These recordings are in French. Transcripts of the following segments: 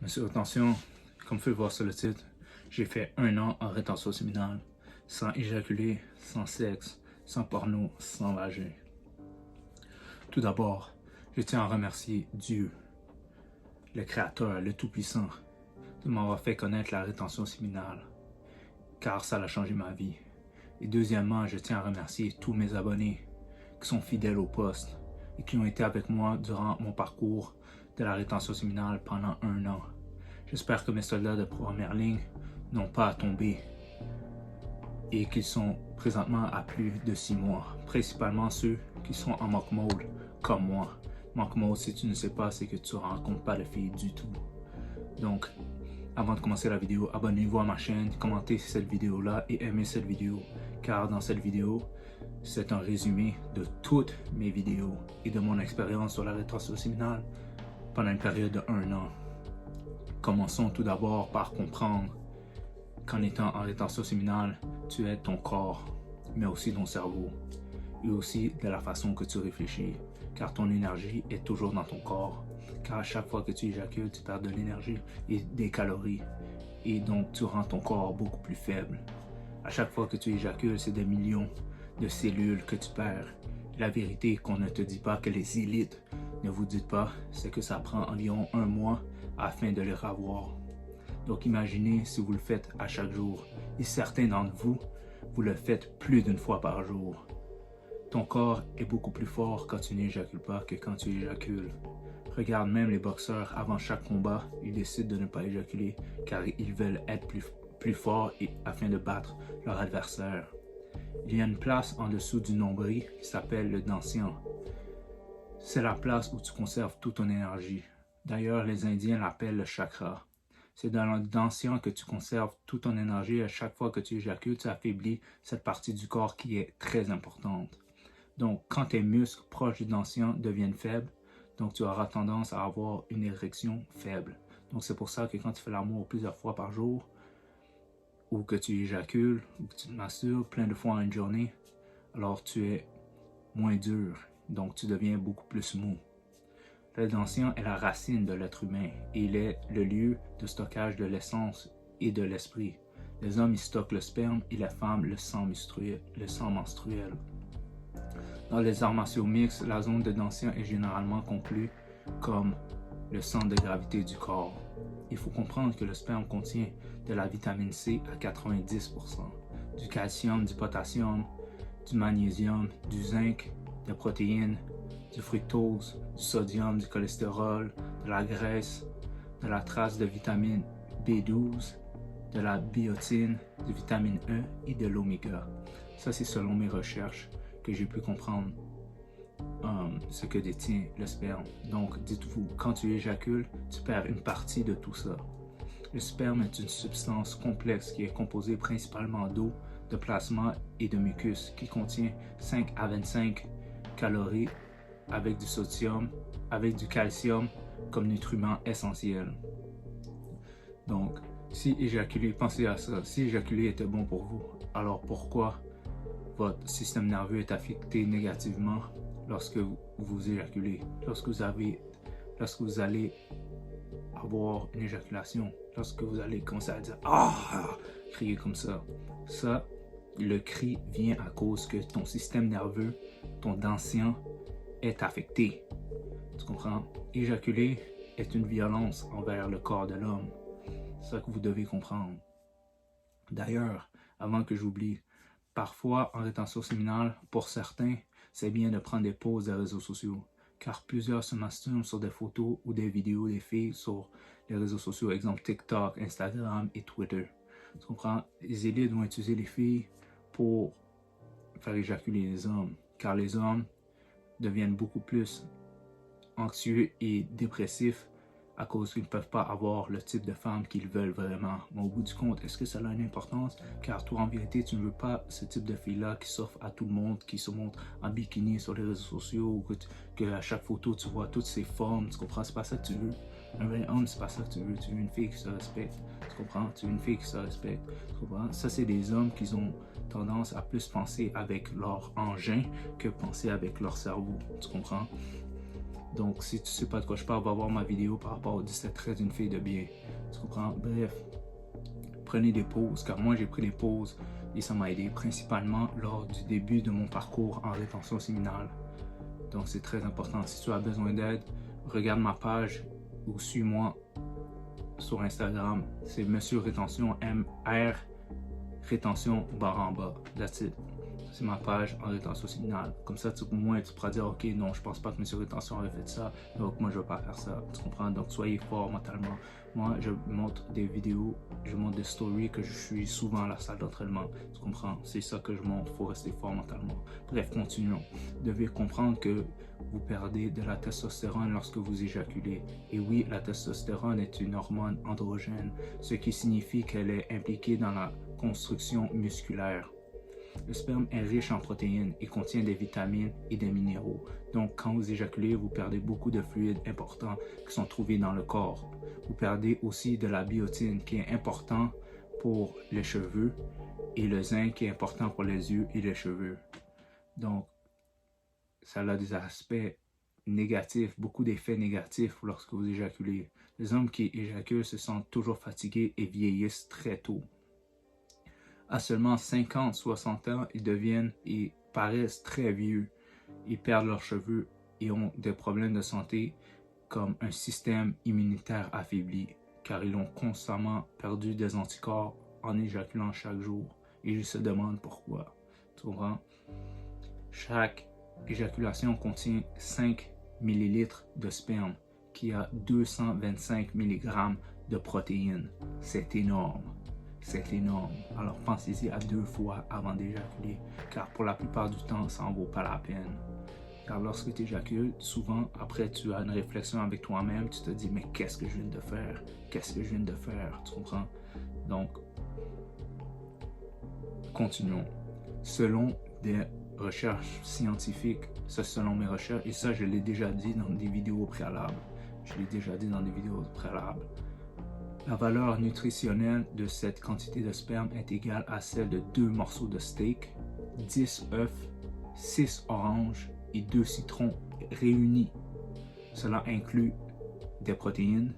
Monsieur, attention, comme vous pouvez voir sur le titre, j'ai fait 1 an en rétention séminale, sans éjaculer, sans sexe, sans porno, sans vagin. Tout d'abord, je tiens à remercier Dieu, le Créateur, le Tout-Puissant, de m'avoir fait connaître la rétention séminale, car ça a changé ma vie. Et deuxièmement, je tiens à remercier tous mes abonnés qui sont fidèles au poste et qui ont été avec moi durant mon parcours de la rétention séminale pendant 1 an. J'espère que mes soldats de première ligne n'ont pas à tomber et qu'ils sont présentement à plus de 6 mois, principalement ceux qui sont en monk mode comme moi. Monk mode, si tu ne sais pas, c'est que tu ne rencontres pas de filles du tout. Donc, avant de commencer la vidéo, abonnez-vous à ma chaîne, commentez cette vidéo-là et aimez cette vidéo, car dans cette vidéo, c'est un résumé de toutes mes vidéos et de mon expérience sur la rétention séminale pendant une période de 1 an. Commençons tout d'abord par comprendre qu'en étant en rétention séminale, tu aides ton corps, mais aussi ton cerveau, et aussi de la façon que tu réfléchis, car ton énergie est toujours dans ton corps, car à chaque fois que tu éjacules, tu perds de l'énergie et des calories, et donc tu rends ton corps beaucoup plus faible. À chaque fois que tu éjacules, c'est des millions de cellules que tu perds. La vérité qu'on ne te dit pas, que les élites ne vous disent pas, c'est que ça prend environ 1 mois afin de les revoir. Donc imaginez si vous le faites à chaque jour, et certains d'entre vous, vous le faites plus d'1 fois par jour. Ton corps est beaucoup plus fort quand tu n'éjacules pas que quand tu éjacules. Regarde même les boxeurs, avant chaque combat, ils décident de ne pas éjaculer car ils veulent être plus forts afin de battre leur adversaire. Il y a une place en dessous du nombril qui s'appelle le dantian. C'est la place où tu conserves toute ton énergie. D'ailleurs, les Indiens l'appellent le chakra. C'est dans le dantian que tu conserves toute ton énergie. À chaque fois que tu éjacules, tu affaiblis cette partie du corps qui est très importante. Donc, quand tes muscles proches du dantian deviennent faibles, donc tu auras tendance à avoir une érection faible. Donc, c'est pour ça que quand tu fais l'amour plusieurs fois par jour, ou que tu éjacules, ou que tu te masturbes plein de fois en une journée, alors tu es moins dur. Donc, tu deviens beaucoup plus mou. Le dantian est la racine de l'être humain et il est le lieu de stockage de l'essence et de l'esprit. Les hommes y stockent le sperme et les femmes le sang menstruel. Dans les arts martiaux mixtes, la zone de dantian est généralement conclue comme le centre de gravité du corps. Il faut comprendre que le sperme contient de la vitamine C à 90%, du calcium, du potassium, du magnésium, du zinc, des protéines, du fructose, du sodium, du cholestérol, de la graisse, de la trace de vitamine B12, de la biotine, de vitamine E et de l'oméga. Ça, c'est selon mes recherches que j'ai pu comprendre ce que détient le sperme. Donc, dites-vous, quand tu éjacules, tu perds une partie de tout ça. Le sperme est une substance complexe qui est composée principalement d'eau, de plasma et de mucus, qui contient 5 à 25 calories avec du sodium, avec du calcium comme nutriment essentiel. Donc, si éjaculer, pensez à ça, si éjaculer était bon pour vous, alors pourquoi votre système nerveux est affecté négativement lorsque vous éjaculez, lorsque vous allez avoir une éjaculation, lorsque vous allez commencer à dire « Ah !» crier comme ça. Ça, le cri vient à cause que ton système nerveux, ton dantian, est affecté. Tu comprends? Éjaculer est une violence envers le corps de l'homme. C'est ça que vous devez comprendre. D'ailleurs, avant que j'oublie, parfois en rétention séminale, pour certains, c'est bien de prendre des pauses des réseaux sociaux, car plusieurs se masturbent sur des photos ou des vidéos des filles sur les réseaux sociaux, exemple TikTok, Instagram et Twitter. Tu comprends? Les élites vont utiliser les filles pour faire éjaculer les hommes, car les hommes deviennent beaucoup plus anxieux et dépressifs à cause qu'ils ne peuvent pas avoir le type de femme qu'ils veulent vraiment. Mais au bout du compte, est-ce que ça a une importance? Car toi, en vérité, tu ne veux pas ce type de fille-là qui s'offre à tout le monde, qui se montre en bikini sur les réseaux sociaux, ou que à chaque photo, tu vois toutes ses formes. Tu comprends? C'est pas ça que tu veux. Un vrai homme, c'est pas ça que tu veux. Tu veux une fille qui se respecte. Tu comprends? Tu veux une fille qui se respecte. Tu comprends? Ça, c'est des hommes qui ont tendance à plus penser avec leur engin que penser avec leur cerveau. Tu comprends? Donc, si tu sais pas de quoi je parle, va voir ma vidéo par rapport au 17-13, une fille de bien. Tu comprends? Bref, prenez des pauses, car moi, j'ai pris des pauses et ça m'a aidé, principalement lors du début de mon parcours en rétention séminale. Donc, c'est très important. Si tu as besoin d'aide, regarde ma page ou suis-moi sur Instagram. C'est Monsieur Rétention, MR Rétention barre en bas. That's it. C'est ma page en rétention séminale. Comme ça, au moins, tu pourras dire, ok, non, je pense pas que Monsieur Rétention aurait fait ça, donc moi, je vais pas faire ça. Tu comprends? Donc, soyez fort mentalement. Moi, je montre des vidéos, je montre des stories que je suis souvent à la salle d'entraînement. Tu comprends? C'est ça que je montre. Il faut rester fort mentalement. Bref, continuons. Vous devez comprendre que vous perdez de la testostérone lorsque vous éjaculez. Et oui, la testostérone est une hormone androgène, ce qui signifie qu'elle est impliquée dans la construction musculaire. Le sperme est riche en protéines et contient des vitamines et des minéraux. Donc, quand vous éjaculez, vous perdez beaucoup de fluides importants qui sont trouvés dans le corps. Vous perdez aussi de la biotine qui est important pour les cheveux et le zinc qui est important pour les yeux et les cheveux. Donc, ça a des aspects négatifs, beaucoup d'effets négatifs lorsque vous éjaculez. Les hommes qui éjaculent se sentent toujours fatigués et vieillissent très tôt. À seulement 50-60 ans, ils paraissent très vieux. Ils perdent leurs cheveux et ont des problèmes de santé comme un système immunitaire affaibli, car ils ont constamment perdu des anticorps en éjaculant chaque jour. Et ils se demandent pourquoi. Tu comprends? Chaque éjaculation contient 5 ml de sperme, qui a 225 mg de protéines. C'est énorme. C'est énorme. Alors pensez-y à 2 fois avant d'éjaculer, car pour la plupart du temps, ça n'en vaut pas la peine. Car lorsque tu éjacules, souvent, après, tu as une réflexion avec toi-même, tu te dis, mais qu'est-ce que je viens de faire? Qu'est-ce que je viens de faire? Tu comprends? Donc, continuons. Selon des recherches scientifiques, ça selon mes recherches, et ça je l'ai déjà dit dans des vidéos préalables. La valeur nutritionnelle de cette quantité de sperme est égale à celle de 2 morceaux de steak, 10 œufs, 6 oranges et 2 citrons réunis. Cela inclut des protéines,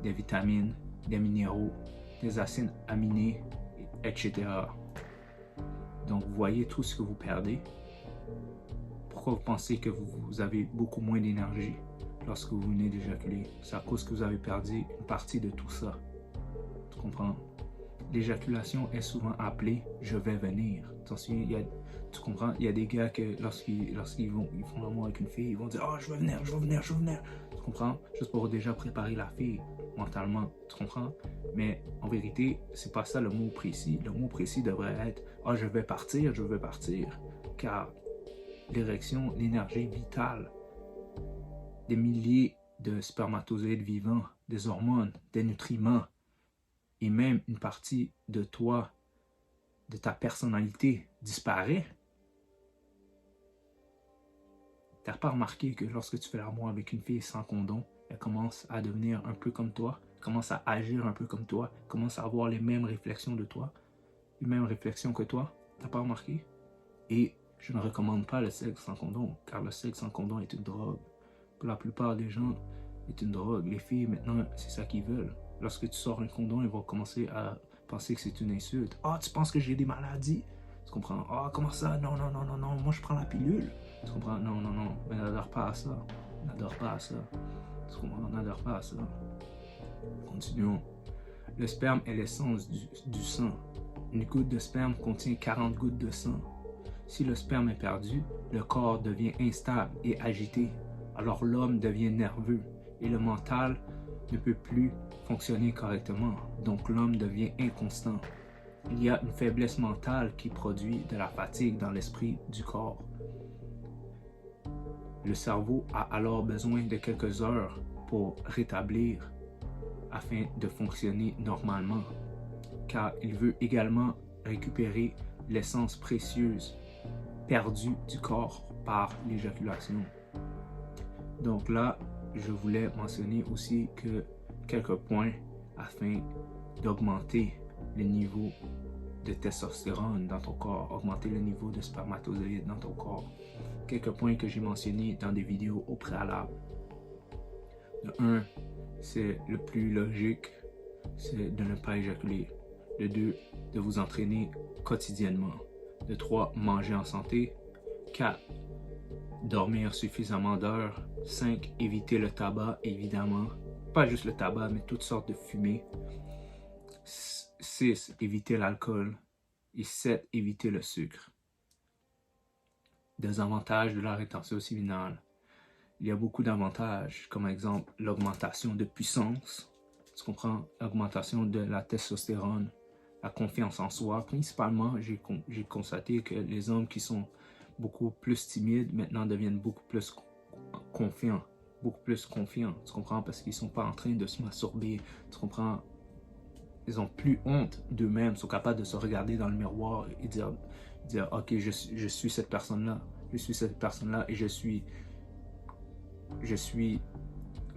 des vitamines, des minéraux, des acides aminés, etc. Donc, vous voyez tout ce que vous perdez. Pourquoi vous pensez que vous avez beaucoup moins d'énergie lorsque vous venez d'éjaculer? C'est à cause que vous avez perdu une partie de tout ça. Tu comprends? L'éjaculation est souvent appelée « je vais venir ». Tu comprends? Il y a des gars que lorsqu'ils font l'amour avec une fille, ils vont dire « oh, je vais venir ». Tu comprends? Juste pour déjà préparer la fille mentalement. Tu comprends? Mais en vérité, c'est pas ça le mot précis. Le mot précis devrait être « oh, je vais partir ». Car l'érection, l'énergie vitale, des milliers de spermatozoïdes vivants, des hormones, des nutriments, et même une partie de toi, de ta personnalité disparaît. Tu n'as pas remarqué que lorsque tu fais l'amour avec une fille sans condom, elle commence à devenir un peu comme toi, commence à agir un peu comme toi, commence à avoir les mêmes réflexions de toi, les mêmes réflexions que toi. Tu n'as pas remarqué? Et je ne recommande pas le sexe sans condom, car le sexe sans condom est une drogue. Pour la plupart des gens, c'est une drogue. Les filles, maintenant, c'est ça qu'ils veulent. Lorsque tu sors un condom, ils vont commencer à penser que c'est une insulte. « Ah, tu penses que j'ai des maladies? » Tu comprends? « Ah, comment ça? Non, moi je prends la pilule. » Tu comprends? Non, mais n'adore pas à ça. Tu comprends? N'adore pas à ça. Continuons. Le sperme est l'essence du sang. Une goutte de sperme contient 40 gouttes de sang. Si le sperme est perdu, le corps devient instable et agité. Alors l'homme devient nerveux et le mental ne peut plus fonctionner correctement. Donc l'homme devient inconstant. Il y a une faiblesse mentale qui produit de la fatigue dans l'esprit du corps. Le cerveau a alors besoin de quelques heures pour rétablir afin de fonctionner normalement, car il veut également récupérer l'essence précieuse perdue du corps par l'éjaculation. Donc là, je voulais mentionner aussi que quelques points afin d'augmenter le niveau de testostérone dans ton corps, augmenter le niveau de spermatozoïdes dans ton corps. Quelques points que j'ai mentionnés dans des vidéos au préalable. 1, c'est le plus logique, c'est de ne pas éjaculer. De 2, de vous entraîner quotidiennement. De 3, manger en santé. 4, dormir suffisamment d'heures. 5, éviter le tabac, évidemment. Pas juste le tabac, mais toutes sortes de fumées. 6, éviter l'alcool. Et 7, éviter le sucre. Des avantages de la rétention séminale. Il y a beaucoup d'avantages, comme exemple l'augmentation de puissance. Tu comprends? L'augmentation de la testostérone, la confiance en soi. Principalement, j'ai constaté que les hommes qui sont beaucoup plus timides maintenant deviennent beaucoup plus confiants. Tu comprends? Parce qu'ils ne sont pas en train de se masturber. Tu comprends? Ils n'ont plus honte d'eux-mêmes, sont capables de se regarder dans le miroir et dire ok, je suis cette personne-là. Je suis cette personne-là et je suis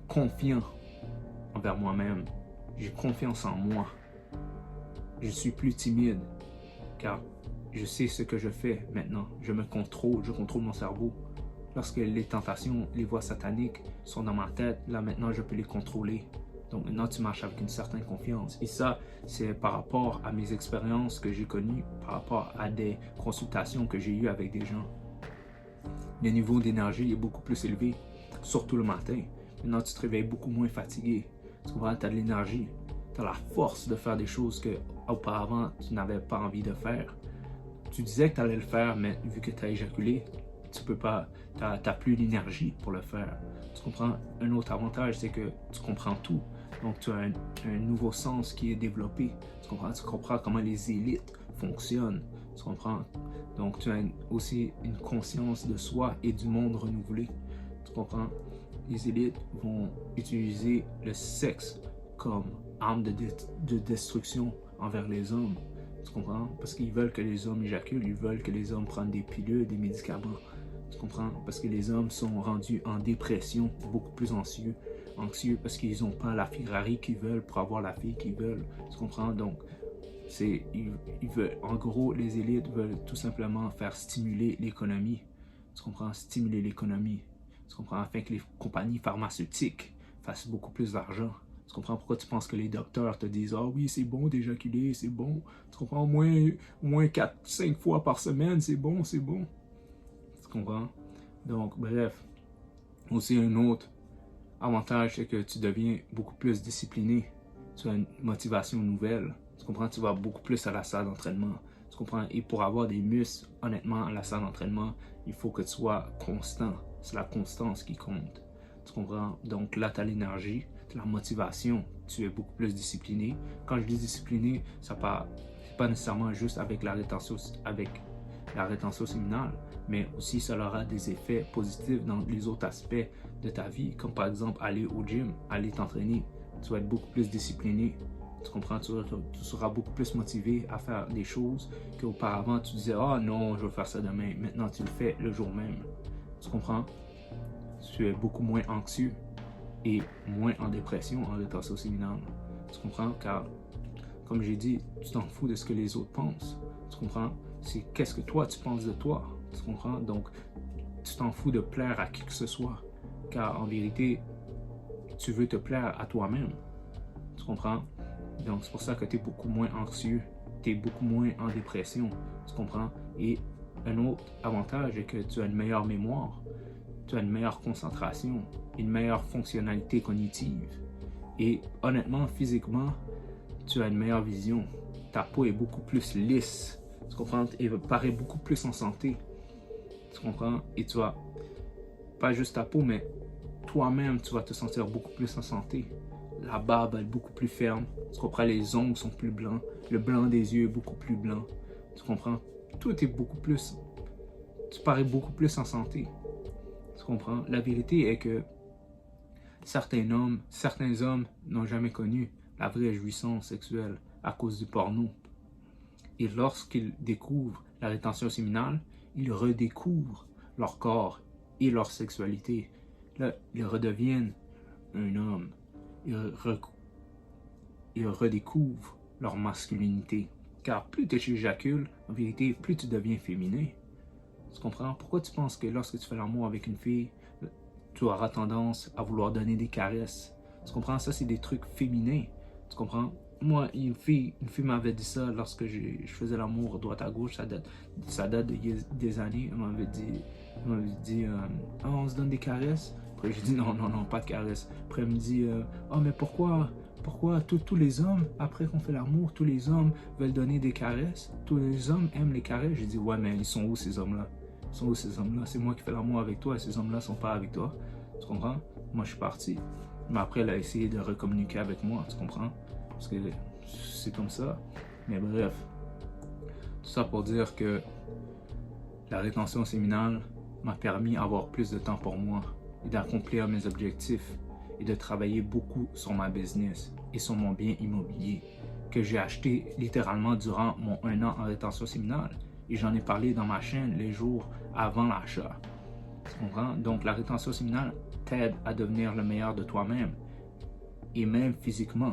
confiant envers moi-même. J'ai confiance en moi. Je suis plus timide car je sais ce que je fais maintenant. Je me contrôle, je contrôle mon cerveau. Lorsque les tentations, les voix sataniques sont dans ma tête, là maintenant je peux les contrôler. Donc maintenant tu marches avec une certaine confiance. Et ça, c'est par rapport à mes expériences que j'ai connues, par rapport à des consultations que j'ai eues avec des gens. Le niveau d'énergie est beaucoup plus élevé, surtout le matin. Maintenant tu te réveilles beaucoup moins fatigué. Tu comprends, tu as de l'énergie, tu as la force de faire des choses que auparavant tu n'avais pas envie de faire. Tu disais que tu allais le faire, mais vu que tu as éjaculé, tu peux pas, tu n'as plus l'énergie pour le faire. Tu comprends? Un autre avantage, c'est que tu comprends tout. Donc, tu as un nouveau sens qui est développé. Tu comprends comment les élites fonctionnent. Tu comprends? Donc, tu as aussi une conscience de soi et du monde renouvelé. Tu comprends? Les élites vont utiliser le sexe comme arme de destruction envers les hommes. Tu comprends? Parce qu'ils veulent que les hommes éjaculent, ils veulent que les hommes prennent des pilules, des médicaments. Tu comprends? Parce que les hommes sont rendus en dépression, beaucoup plus anxieux parce qu'ils n'ont pas la Ferrari qu'ils veulent pour avoir la fille qu'ils veulent. Tu comprends? Donc, ils veulent, en gros, les élites veulent tout simplement faire stimuler l'économie. Tu comprends? Stimuler l'économie. Tu comprends? Afin que les compagnies pharmaceutiques fassent beaucoup plus d'argent. Tu comprends pourquoi tu penses que les docteurs te disent « Ah oui, c'est bon d'éjaculer, c'est bon. » Tu comprends? Au moins 4-5 fois par semaine, c'est bon, c'est bon. Tu comprends? Donc, bref. Aussi, un autre avantage, c'est que tu deviens beaucoup plus discipliné. Tu as une motivation nouvelle. Tu comprends? Tu vas beaucoup plus à la salle d'entraînement. Tu comprends? Et pour avoir des muscles, honnêtement, à la salle d'entraînement, il faut que tu sois constant. C'est la constance qui compte. Tu comprends? Donc là, tu as l'énergie, tu as la motivation, tu es beaucoup plus discipliné. Quand je dis discipliné, ça pas nécessairement juste avec la rétention séminale, mais aussi ça aura des effets positifs dans les autres aspects de ta vie, comme par exemple aller au gym, aller t'entraîner. Tu vas être beaucoup plus discipliné. Tu comprends? Tu seras beaucoup plus motivé à faire des choses qu'auparavant tu disais « Ah non, je vais faire ça demain ». Maintenant, tu le fais le jour même. Tu comprends? Tu es beaucoup moins anxieux et moins en dépression en rétention séminale. Tu comprends? Car, comme j'ai dit, tu t'en fous de ce que les autres pensent. Tu comprends? C'est qu'est-ce que toi tu penses de toi. Tu comprends? Donc, tu t'en fous de plaire à qui que ce soit. Car en vérité, tu veux te plaire à toi-même. Tu comprends? Donc, c'est pour ça que tu es beaucoup moins anxieux. Tu es beaucoup moins en dépression. Tu comprends? Et un autre avantage est que tu as une meilleure mémoire. Tu as une meilleure concentration, une meilleure fonctionnalité cognitive. Et honnêtement, physiquement, tu as une meilleure vision. Ta peau est beaucoup plus lisse. Tu comprends? Et paraît beaucoup plus en santé. Tu comprends? Et tu vas, pas juste ta peau, mais toi-même, tu vas te sentir beaucoup plus en santé. La barbe est beaucoup plus ferme. Tu comprends? Les ongles sont plus blancs. Le blanc des yeux est beaucoup plus blanc. Tu comprends? Tout est beaucoup plus... Tu parais beaucoup plus en santé. Tu comprends? La vérité est que certains hommes n'ont jamais connu la vraie jouissance sexuelle à cause du porno. Et lorsqu'ils découvrent la rétention séminale, ils redécouvrent leur corps et leur sexualité. Là, ils redeviennent un homme. Ils redécouvrent leur masculinité. Car plus tu éjacules, en vérité, plus tu deviens féminin. Tu comprends? Pourquoi tu penses que lorsque tu fais l'amour avec une fille, tu auras tendance à vouloir donner des caresses. Tu comprends? Ça, c'est des trucs féminins. Tu comprends? Moi, une fille m'avait dit ça lorsque je faisais l'amour droite à gauche. Ça date des années. Elle m'avait dit ah, on se donne des caresses. Après, j'ai dit non, non, non, pas de caresses. Après, elle me dit oh, mais pourquoi tous les hommes, après qu'on fait l'amour, tous les hommes veulent donner des caresses? Tous les hommes aiment les caresses? J'ai dit ouais, mais ils sont où ces hommes-là? Ils sont où ces hommes-là? C'est moi qui fais l'amour avec toi et ces hommes-là sont pas avec toi. Tu comprends? Moi, je suis parti. Mais après, elle a essayé de recommuniquer avec moi, tu comprends? Parce que c'est comme ça. Mais bref, tout ça pour dire que la rétention séminale m'a permis d'avoir plus de temps pour moi et d'accomplir mes objectifs et de travailler beaucoup sur ma business et sur mon bien immobilier que j'ai acheté littéralement durant mon 1 an en rétention séminale. Et j'en ai parlé dans ma chaîne les jours avant l'achat. Tu comprends? Donc la rétention séminale t'aide à devenir le meilleur de toi-même et même physiquement.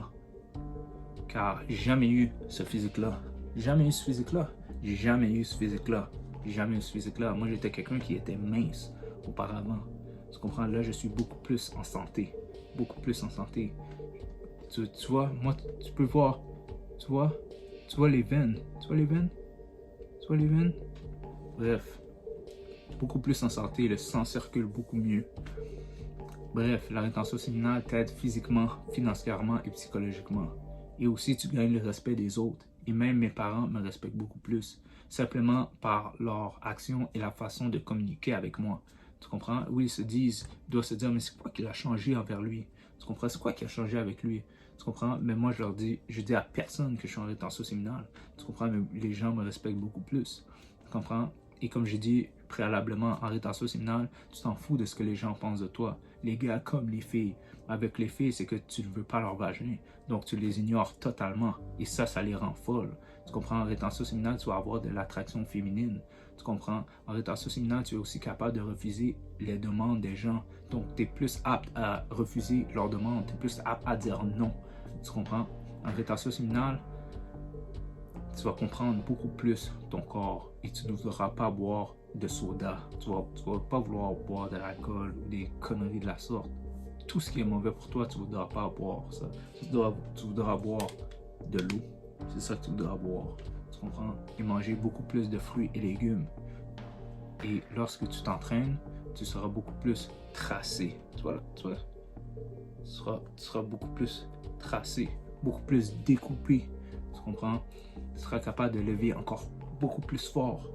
Car j'ai jamais eu ce physique-là. Jamais eu ce physique-là. J'ai jamais eu ce physique-là. J'ai jamais eu ce physique-là. Moi, j'étais quelqu'un qui était mince auparavant. Tu comprends? Là, je suis beaucoup plus en santé. Beaucoup plus en santé. Tu vois, moi, tu peux voir. Tu vois les veines. Tu vois les veines? Tu vois les veines? Bref. Beaucoup plus en santé. Le sang circule beaucoup mieux. Bref, la rétention séminale t'aide physiquement, financièrement et psychologiquement. Et aussi, tu gagnes le respect des autres. Et même mes parents me respectent beaucoup plus. Simplement par leur action et la façon de communiquer avec moi. Tu comprends? Oui, ils doivent se dire, mais c'est quoi qu'il a changé envers lui? Tu comprends? C'est quoi qui a changé avec lui? Tu comprends? Mais moi, je dis à personne que je suis en rétention séminale. Tu comprends? Mais les gens me respectent beaucoup plus. Tu comprends? Et comme j'ai dit préalablement, en rétention séminale, tu t'en fous de ce que les gens pensent de toi. Les gars comme les filles. Avec les filles, c'est que tu ne veux pas leur vagin. Donc, tu les ignores totalement. Et ça les rend folles. Tu comprends? En rétention séminale, tu vas avoir de l'attraction féminine. Tu comprends? En rétention séminale, tu es aussi capable de refuser les demandes des gens. Donc, tu es plus apte à refuser leurs demandes. Tu es plus apte à dire non. Tu comprends? En rétention séminale, tu vas comprendre beaucoup plus ton corps et tu ne voudras pas boire de soda. Tu vas pas vouloir boire de l'alcool ou des conneries de la sorte. Tout ce qui est mauvais pour toi, tu ne voudras pas boire ça. Tu voudras boire de l'eau. C'est ça que tu voudras boire. Tu comprends? Et manger beaucoup plus de fruits et légumes. Et lorsque tu t'entraînes, tu seras beaucoup plus tracé. Tu seras beaucoup plus tracé, beaucoup plus découpé. Tu comprends? Tu seras capable de lever encore beaucoup plus fort.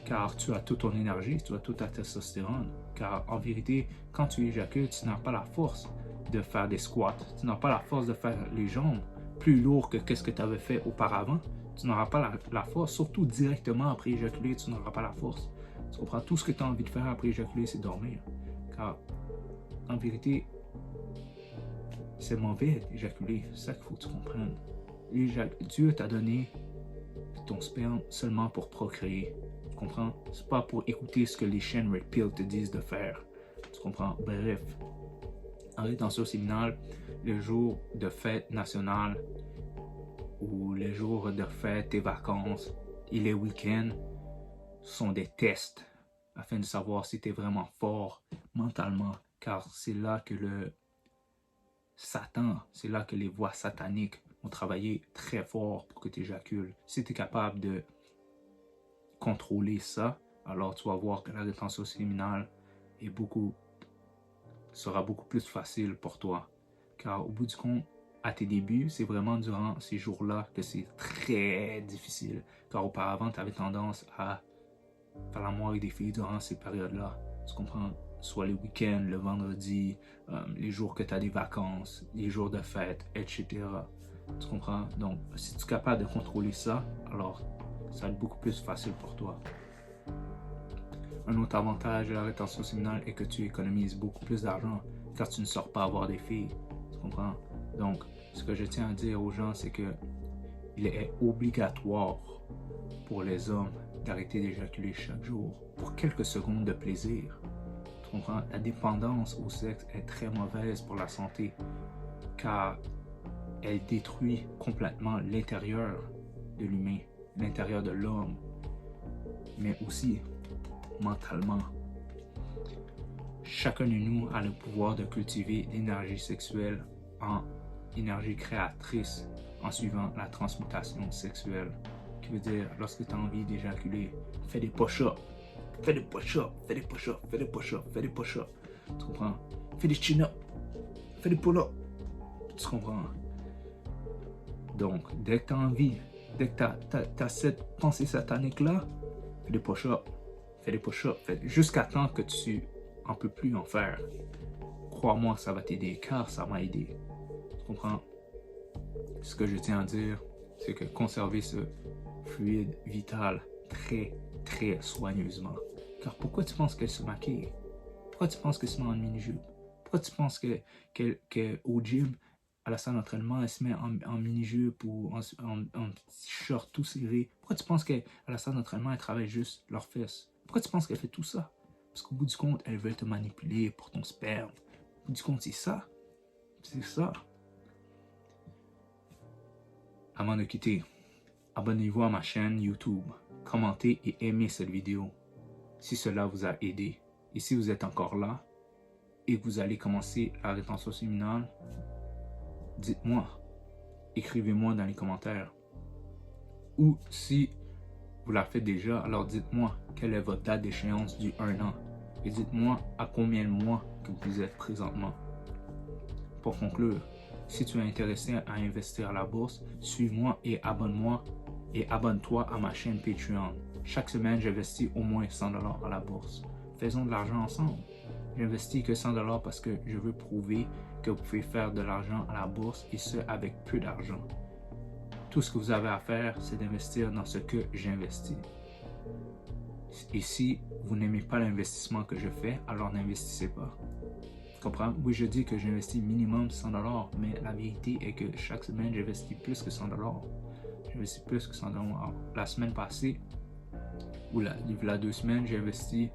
Car tu as toute ton énergie, tu as toute ta testostérone. Car en vérité, quand tu éjacules, tu n'as pas la force de faire des squats. Tu n'as pas la force de faire les jambes plus lourds que ce que tu avais fait auparavant. Tu n'auras pas la force, surtout directement après éjaculer, tu n'auras pas la force. Tu comprends? Tout ce que tu as envie de faire après éjaculer, c'est dormir. Car en vérité, c'est mauvais d'éjaculer. C'est ça qu'il faut que tu comprennes. Dieu t'a donné ton sperme seulement pour procréer. Tu comprends? C'est pas pour écouter ce que les chaînes Red Pill te disent de faire. Tu comprends? Bref. En rétention séminale, les jours de fête nationale ou les jours de fête et vacances et les week-ends sont des tests afin de savoir si tu es vraiment fort mentalement. Car c'est là que le Satan, c'est là que les voix sataniques ont travaillé très fort pour que tu éjacules. Si tu es capable de contrôler ça, alors tu vas voir que la rétention séminale sera beaucoup plus facile pour toi. Car au bout du compte, à tes débuts, c'est vraiment durant ces jours-là que c'est très difficile. Car auparavant, tu avais tendance à faire l'amour avec des filles durant ces périodes-là. Tu comprends? Soit les week-ends, le vendredi, les jours que tu as des vacances, les jours de fête, etc. Tu comprends? Donc, si tu es capable de contrôler ça, alors ça va être beaucoup plus facile pour toi. Un autre avantage de la rétention séminale est que tu économises beaucoup plus d'argent car tu ne sors pas voir des filles. Tu comprends? Donc, ce que je tiens à dire aux gens, c'est que il est obligatoire pour les hommes d'arrêter d'éjaculer chaque jour pour quelques secondes de plaisir. Tu comprends? La dépendance au sexe est très mauvaise pour la santé car elle détruit complètement l'intérieur de l'humain, l'intérieur de l'homme, mais aussi mentalement. chacun de nous a le pouvoir de cultiver l'énergie sexuelle en énergie créatrice en suivant la transmutation sexuelle. Qui veut dire, lorsque tu as envie d'éjaculer, fais des push-ups. Fais des push-ups, fais des push-ups, fais des push-ups, fais des push-ups. Tu comprends? Fais des chin-ups, fais des pull-ups. Tu comprends? Donc, dès que tu as envie, dès que tu as cette pensée satanique-là, fais des push-ups, fais des push-ups, jusqu'à temps que tu en peux plus en faire. Crois-moi, ça va t'aider, car ça m'a aidé. Tu comprends? Ce que je tiens à dire, c'est que conserver ce fluide vital très, très soigneusement. Car pourquoi tu penses qu'elle se maquille? Pourquoi tu penses qu'elle se met en mini-jupe? Pourquoi tu penses qu'au gym, à la salle d'entraînement, elle se met en mini-jupe ou en short tout serré? Pourquoi tu penses qu'à la salle d'entraînement, elle travaille juste leurs fesses? Pourquoi tu penses qu'elle fait tout ça? Parce qu'au bout du compte, elles veulent te manipuler pour ton sperme. Au bout du compte, c'est ça. C'est ça. Avant de quitter, abonnez-vous à ma chaîne YouTube, commentez et aimez cette vidéo si cela vous a aidé. Et si vous êtes encore là et que vous allez commencer la rétention séminale, dites-moi, écrivez-moi dans les commentaires. Ou si vous la faites déjà, alors dites-moi quelle est votre date d'échéance du 1 an. Et dites-moi à combien de mois que vous êtes présentement. Pour conclure, si tu es intéressé à investir à la bourse, suis-moi et abonne-moi et abonne-toi à ma chaîne Patreon. Chaque semaine, j'investis au moins 100$ à la bourse. Faisons de l'argent ensemble. J'investis que 100$ parce que je veux prouver que vous pouvez faire de l'argent à la bourse et ce avec peu d'argent. Tout ce que vous avez à faire, c'est d'investir dans ce que j'investis. Et si vous n'aimez pas l'investissement que je fais, alors n'investissez pas. Comprends? Oui, je dis que j'investis minimum 100$, mais la vérité est que chaque semaine, j'investis plus que 100$. J'investis plus que 100$. La semaine passée, ou il y a 2 semaines, j'ai investi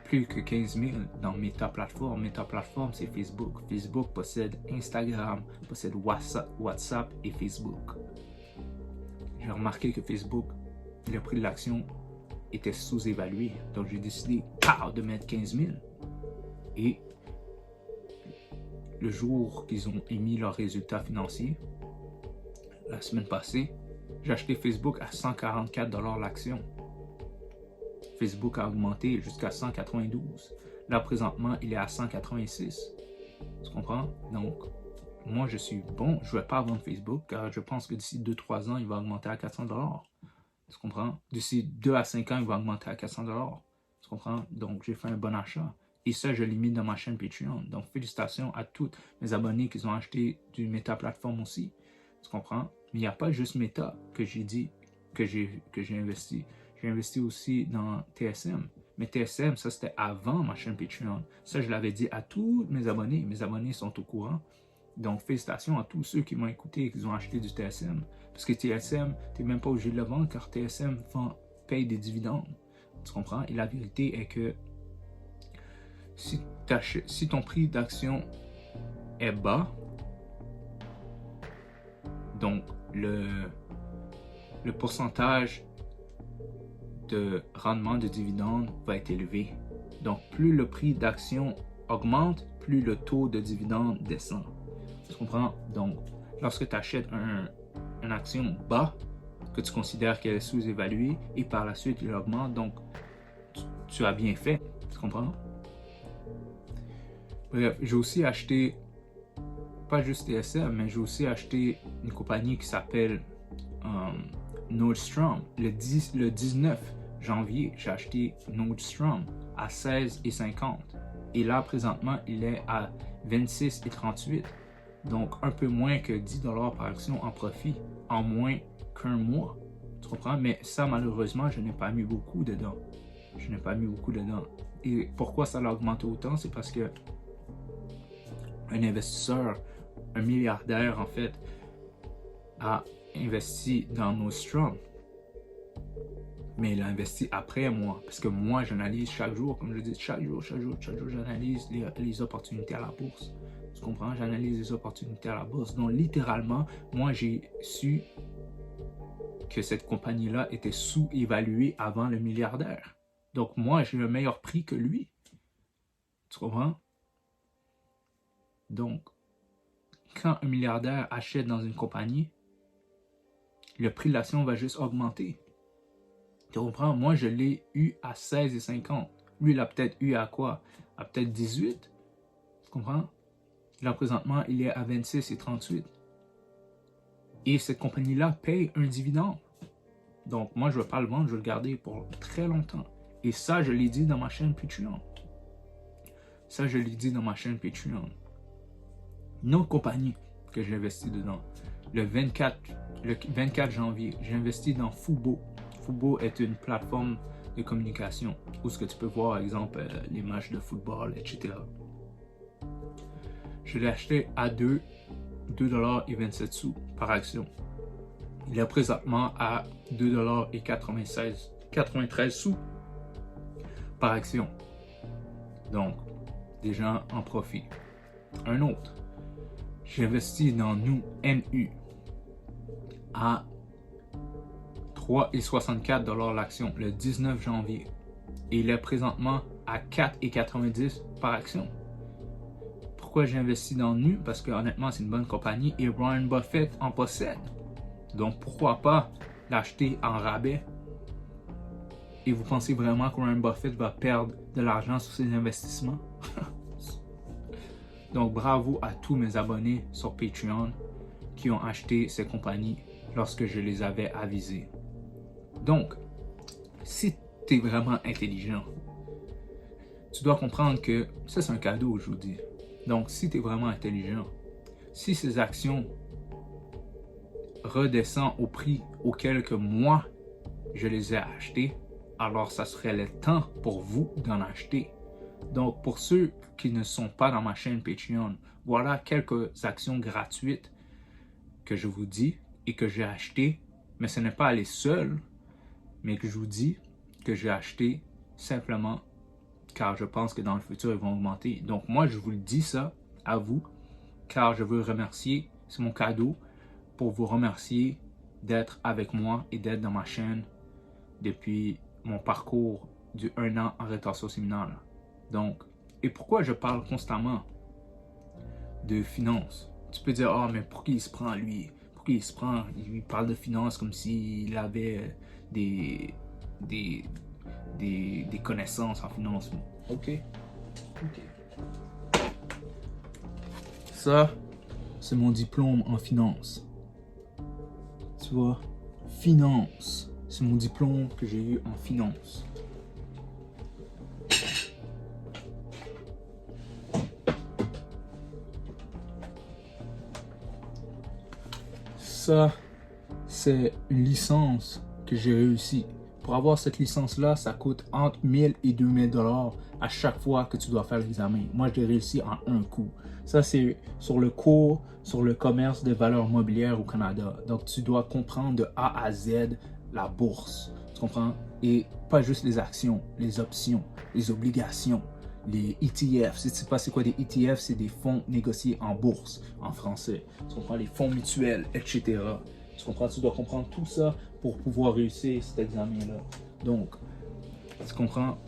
plus que 15 000 dans Meta Platform. Meta Platform, c'est Facebook. Facebook possède Instagram, possède WhatsApp et Facebook. J'ai remarqué que Facebook, le prix de l'action était sous-évalué. Donc, j'ai décidé de mettre 15 000. Et le jour qu'ils ont émis leurs résultats financiers, la semaine passée, j'ai acheté Facebook à 144$ l'action. Facebook a augmenté jusqu'à 192. Là, présentement, il est à 186. Tu comprends? Donc, moi, je suis bon. Je ne vais pas vendre Facebook car je pense que d'ici 2-3 ans, il va augmenter à 400$. Tu comprends? D'ici 2 à 5 ans, il va augmenter à 400$. Tu comprends? Donc, j'ai fait un bon achat. Et ça, je l'ai mis dans ma chaîne Patreon. Donc, félicitations à tous mes abonnés qui ont acheté du Meta Platform aussi. Tu comprends? Mais il n'y a pas juste Meta que j'ai dit que j'ai investi. J'ai investi aussi dans TSM. Mais TSM, ça, c'était avant ma chaîne Patreon. Ça, je l'avais dit à tous mes abonnés. Mes abonnés sont au courant. Donc, félicitations à tous ceux qui m'ont écouté et qui ont acheté du TSM. Parce que TSM, tu n'es même pas obligé de le vendre car TSM paye des dividendes. Tu comprends? Et la vérité est que si ton prix d'action est bas, donc le pourcentage de rendement de dividendes va être élevé. Donc, plus le prix d'action augmente, plus le taux de dividende descend. Tu comprends? Donc, lorsque tu achètes une action bas, que tu considères qu'elle est sous-évaluée, et par la suite, il augmente, donc tu as bien fait. Tu comprends? Bref, j'ai aussi acheté, pas juste TSM, mais j'ai aussi acheté une compagnie qui s'appelle Nordstrom. Le 19 janvier, j'ai acheté Nordstrom à 16,50. Et là, présentement, il est à 26,38. Donc, un peu moins que 10$ par action en profit en moins qu'un mois. Tu comprends? Mais ça, malheureusement, je n'ai pas mis beaucoup dedans. Je n'ai pas mis beaucoup dedans. Et pourquoi ça a augmenté autant? C'est parce que un investisseur, un milliardaire en fait, a investi dans Nordstrom. Mais il a investi après moi. Parce que moi, j'analyse chaque jour, comme je dis, chaque jour, j'analyse les opportunités à la bourse. Tu comprends? J'analyse les opportunités à la bourse. Donc, littéralement, moi, j'ai su que cette compagnie-là était sous-évaluée avant le milliardaire. Donc, moi, j'ai le meilleur prix que lui. Tu comprends? Donc, quand un milliardaire achète dans une compagnie, le prix de l'action va juste augmenter. Tu comprends? Moi, je l'ai eu à 16,50. Lui, il a peut-être eu à quoi? À peut-être 18. Tu comprends? Là, présentement, il est à 26,38. Et cette compagnie-là paye un dividende. Donc, moi, je ne vais pas le vendre, je vais le garder pour très longtemps. Et ça, je l'ai dit dans ma chaîne Patreon. Ça, je l'ai dit dans ma chaîne Patreon. Une autre compagnie que j'ai investi dedans, le 24 janvier, j'ai investi dans Fubo. Fubo est une plateforme de communication où ce que tu peux voir, par exemple, les matchs de football, etc. Je l'ai acheté à 2,27$ par action. Il est présentement à 2,93$ par action. Donc, des gens en profitent. Un autre, j'ai investi dans NU à 3,64$ l'action le 19 janvier. Et il est présentement à 4,90$ par action. Pourquoi j'ai investi dans NU? Parce que honnêtement, c'est une bonne compagnie et Warren Buffett en possède. Donc, pourquoi pas l'acheter en rabais? Et vous pensez vraiment que Warren Buffett va perdre de l'argent sur ses investissements? Donc, bravo à tous mes abonnés sur Patreon qui ont acheté ces compagnies lorsque je les avais avisés. Donc, si tu es vraiment intelligent, tu dois comprendre que ça, c'est un cadeau, je vous dis. Donc, si tu es vraiment intelligent, si ces actions redescendent au prix auquel que moi, je les ai achetées, alors ça serait le temps pour vous d'en acheter. Donc, pour ceux qui ne sont pas dans ma chaîne Patreon, voilà quelques actions gratuites que je vous dis et que j'ai achetées, mais ce n'est pas les seules, mais que je vous dis que j'ai acheté simplement car je pense que dans le futur, ils vont augmenter. Donc, moi, je vous le dis ça à vous, car je veux remercier, c'est mon cadeau, pour vous remercier d'être avec moi et d'être dans ma chaîne depuis mon parcours du 1 an en rétention séminale. Donc, et pourquoi je parle constamment de finances? Tu peux dire, ah, mais pour qui il se prend lui? Pour qui il se prend? Il parle de finances comme s'il avait des connaissances en finance. Ok. Ça, c'est mon diplôme en finance. Tu vois, finance. C'est mon diplôme que j'ai eu en finance. Ça, c'est une licence que j'ai réussi. Pour avoir cette licence-là, ça coûte entre 1000 et 2000 $ à chaque fois que tu dois faire l'examen. Moi, je l'ai réussi en un coup. Ça, c'est sur le cours, sur le commerce des valeurs mobilières au Canada. Donc, tu dois comprendre de A à Z la bourse. Tu comprends? Et pas juste les actions, les options, les obligations, les ETF. Si tu ne sais pas c'est quoi des ETF, c'est des fonds négociés en bourse, en français. Tu comprends? Les fonds mutuels, etc. Tu comprends? Tu dois comprendre tout ça pour pouvoir réussir cet examen-là. Donc, tu comprends?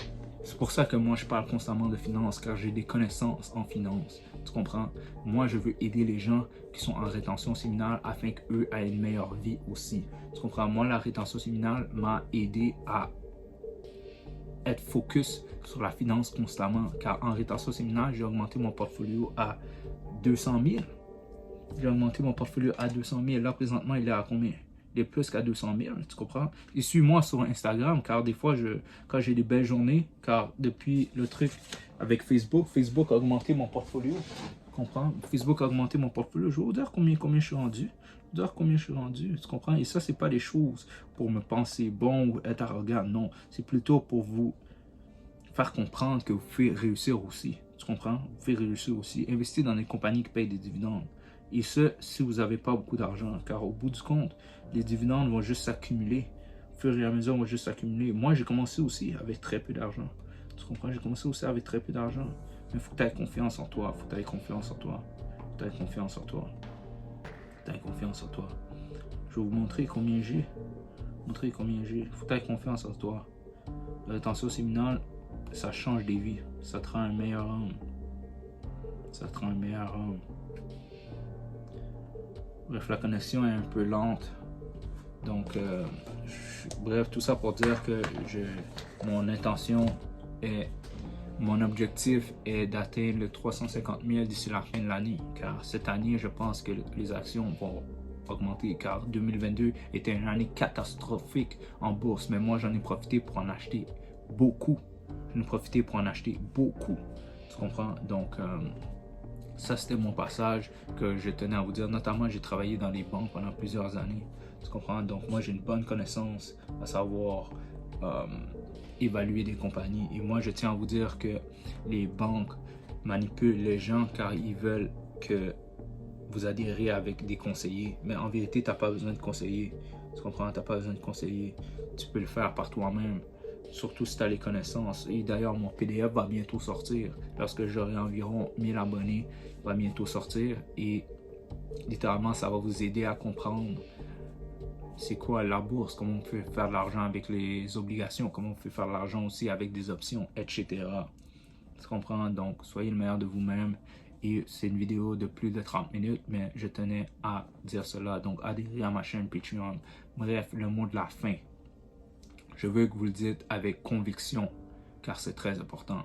C'est pour ça que moi, je parle constamment de finance, car j'ai des connaissances en finance. Tu comprends? Moi, je veux aider les gens qui sont en rétention séminale afin qu'eux aient une meilleure vie aussi. Tu comprends? Moi, la rétention séminale m'a aidé à être focus sur la finance constamment, car en rétention séminale, j'ai augmenté mon portfolio à 200 000. J'ai augmenté mon portfolio à 200 000. Là, présentement, il est à combien? Il est plus qu'à 200 000, tu comprends? Et suis-moi sur Instagram, car des fois, quand j'ai des belles journées, car depuis le truc avec Facebook, Facebook a augmenté mon portfolio. Tu comprends? Facebook a augmenté mon portfolio. Je vais vous dire combien je suis rendu. Je vais vous dire combien je suis rendu, tu comprends? Et ça, c'est pas des choses pour me penser bon ou être arrogant. Non, c'est plutôt pour vous faire comprendre que vous pouvez réussir aussi. Tu comprends? Vous pouvez réussir aussi. Investir dans des compagnies qui payent des dividendes. Et ce, si vous n'avez pas beaucoup d'argent. Car au bout du compte, les dividendes vont juste s'accumuler. Au fur et à mesure, vont juste s'accumuler. Moi, j'ai commencé aussi avec très peu d'argent. Tu comprends? J'ai commencé aussi avec très peu d'argent. Mais il faut que tu aies confiance en toi. Il faut que tu aies confiance en toi. Il faut que tu aies confiance en toi. Tu aies confiance en toi. Je vais vous montrer combien j'ai. Il faut que tu aies confiance en toi. La rétention séminale, ça change des vies. Ça te rend un meilleur homme. Ça te rend un meilleur homme. Bref, la connexion est un peu lente. Donc, bref, tout ça pour dire que mon intention est, mon objectif est d'atteindre le 350 000 d'ici la fin de l'année. Car cette année, je pense que les actions vont augmenter. Car 2022 était une année catastrophique en bourse. Mais moi, j'en ai profité pour en acheter beaucoup. J'en ai profité pour en acheter beaucoup. Tu comprends? Donc, ça, c'était mon passage que je tenais à vous dire. Notamment, j'ai travaillé dans les banques pendant plusieurs années. Tu comprends? Donc, moi, j'ai une bonne connaissance à savoir évaluer des compagnies. Et moi, je tiens à vous dire que les banques manipulent les gens car ils veulent que vous adhérez avec des conseillers. Mais en vérité, tu n'as pas besoin de conseillers. Tu comprends? Tu n'as pas besoin de conseillers. Tu peux le faire par toi-même. Surtout si tu as les connaissances. Et d'ailleurs, mon PDF va bientôt sortir. Lorsque j'aurai environ 1000 abonnés, il va bientôt sortir. Et littéralement, ça va vous aider à comprendre c'est quoi la bourse, comment on peut faire de l'argent avec les obligations, comment on peut faire de l'argent aussi avec des options, etc. Tu comprends? Donc, soyez le meilleur de vous-même. Et c'est une vidéo de plus de 30 minutes, mais je tenais à dire cela. Donc, adhérez à ma chaîne Patreon. Bref, le mot de la fin. Je veux que vous le dites avec conviction, car c'est très important.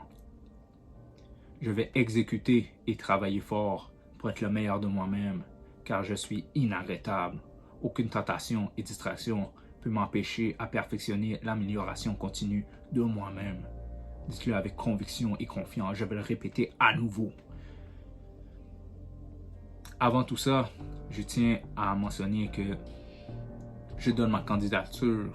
Je vais exécuter et travailler fort pour être le meilleur de moi-même, car je suis inarrêtable. Aucune tentation et distraction peut m'empêcher à perfectionner l'amélioration continue de moi-même. Dites-le avec conviction et confiance. Je vais le répéter à nouveau. Avant tout ça, je tiens à mentionner que je donne ma candidature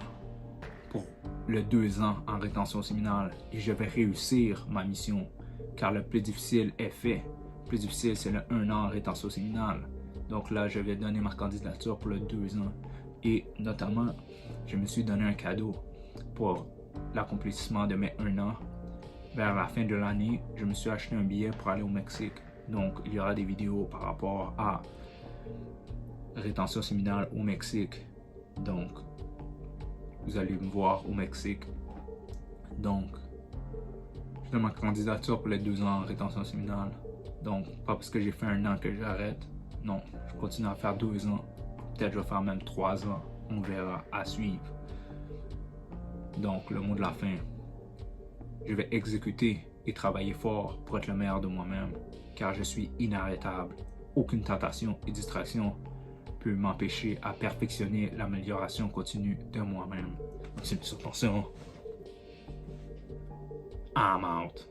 pour le 2 ans en rétention séminale et je vais réussir ma mission car le plus difficile est fait. Le plus difficile, c'est le 1 an en rétention séminale. Donc là, je vais donner ma candidature pour le 2 ans. Et notamment, je me suis donné un cadeau pour l'accomplissement de mes 1 an. Vers la fin de l'année, je me suis acheté un billet pour aller au Mexique. Donc, il y aura des vidéos par rapport à rétention séminale au Mexique. Donc, vous allez me voir au Mexique. Donc, je donne ma candidature pour les 2 ans en rétention séminale. Donc, pas parce que j'ai fait 1 an que j'arrête. Non, je continue à faire 2 ans. Peut-être je vais faire même 3 ans. On verra à suivre. Donc, le mot de la fin. Je vais exécuter et travailler fort pour être le meilleur de moi-même, car je suis inarrêtable. Aucune tentation et distraction peut m'empêcher à perfectionner l'amélioration continue de moi-même. C'est une surpension. I'm out.